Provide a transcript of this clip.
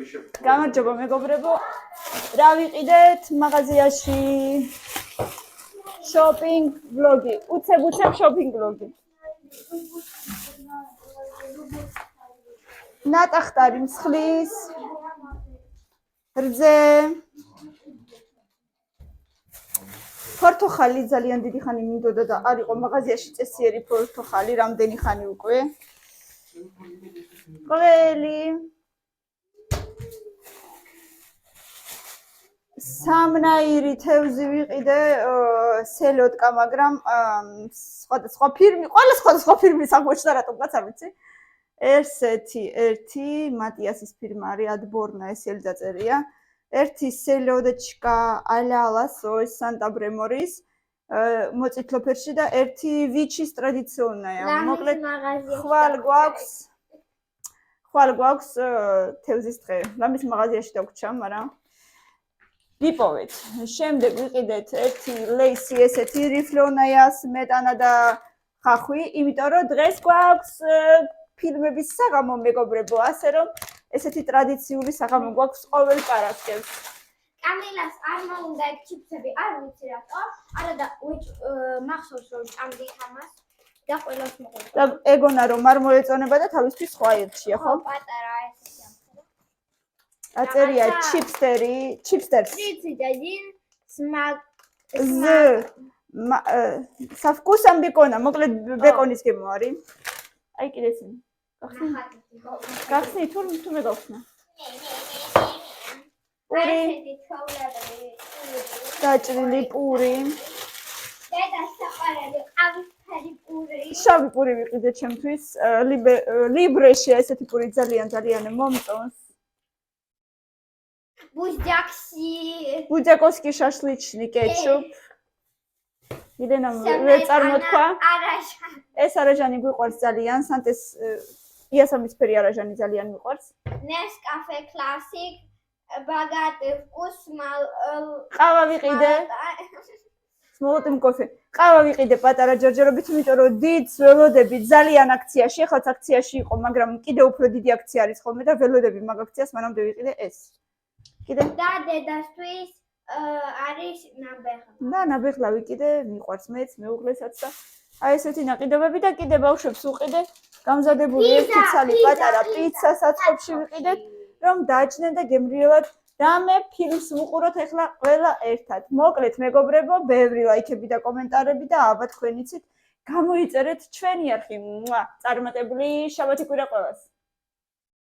გამარჯობა მეგობრებო. რა ვიყიდეთ მაღაზიაში? Shopping vlogi. უცებ shopping vlogi. ნატახტარი მსხლის. რძე. ფორთოხალი ძალიან დიდი ხანი მინდოდა და არ იყო მაღაზიაში წესიერი ფორთოხალი, რამდენი ხანი უკვე. ყველი სამნაირი თევზი ვიყიდე სელოდკა, მაგრამ სხვადასხვა ფირმი, ყველა სხვადასხვა ფირმის აღმოჩნდა რატომღაც არ ვიცი. ერთი მატიასის ფირმა არის ადბორნა ესელი დაწერია. ერთი სელოდჩკა ალალასო სანტა ბრემორის მოწითლო ფერში და ერთი ვიჩის ტრადიციონია. მოკლედ ხვალ გვაქვს თევზის დღე. ლამის მაღაზიაში დაგვრჩა, მაგრამ ვიპოვეთ. შემდეგ ვიყიდეთ ერთი ლეისი ესეთი რიფლონაია სმეტანა და ხახვი, იმიტომ რომ დღეს გვაქვს ფილმების საღამო მეგობრებო, ასე რომ ესეთი ტრადიციული საღამო გვაქვს ყოველ პარასკევს. კამილას არ მოუნდა ეგ ჩიპსები, არ ვიცი რატო. არა და მახსოვს რომ ჭამდით ამას და ყველას მოყვება. და ეგონა რომ არ მოეწონება და თავისთვის სხვა ერთია, ხო? პატარა ესეთი ამხელა. აწერია ჩიპსტერს. ვიცი და ძინ სმაგ со вкусом бекона, მოკლედ ბეკონის გემო არის. აი კიდე ისინი. გახსნი თუ მე გავხსნა. პური. დაჭრილი პური. დედა საყარელი ყავისფერი პური. შავი პური ვიყიდე ჩემთვის. ლიბრეში ესეთი პური ძალიან მომწონს. ბუძაკოვსკი შაშლიჩნი კეჩუპ. იდენა ვერ წარმოთქვა. ეს არაჟანი გვიყვარს ძალიან, სანტეს იასამისფერი არაჟანი ძალიან მიყვარს. ნესკაფე კლასიკ, ბაგატი ვკუს ყავა ვიყიდე. სმოლოტიმ კოფე. ყავა ვიყიდე პატარა ჯერჯერობით, იმიტომ რომ დიდს ველოდები ძალიან აქციაში, ეხლაც აქციაში იყო, მაგრამ კიდე უფრო დიდი აქცია არის ხოლმე და ველოდები მაგ აქციას, მანამდე ვიყიდე ეს. კიდე და დედასთვის არის ნაბეღლა. და ნაბეღლა ვიყიდე, მიყვარს მეც, მეუღლესაც და აი ესეთი ნაყიდობები და კიდე ბავშვებს უყიდე გამზადებული ერთი ცალი პატარა პიცა საწყობში ვიყიდეთ, რომ დააჭნენ და გემრიელად რამე ფილმს ვუყუროთ ახლა ყველა ერთად. მოკლედ მეგობრებო, ბევრი ლაიქები და კომენტარები და აბა თქვენ იცით, გამოიწერეთ ჩვენი არხი. წარმატებული შაბათი კვირა ყველას.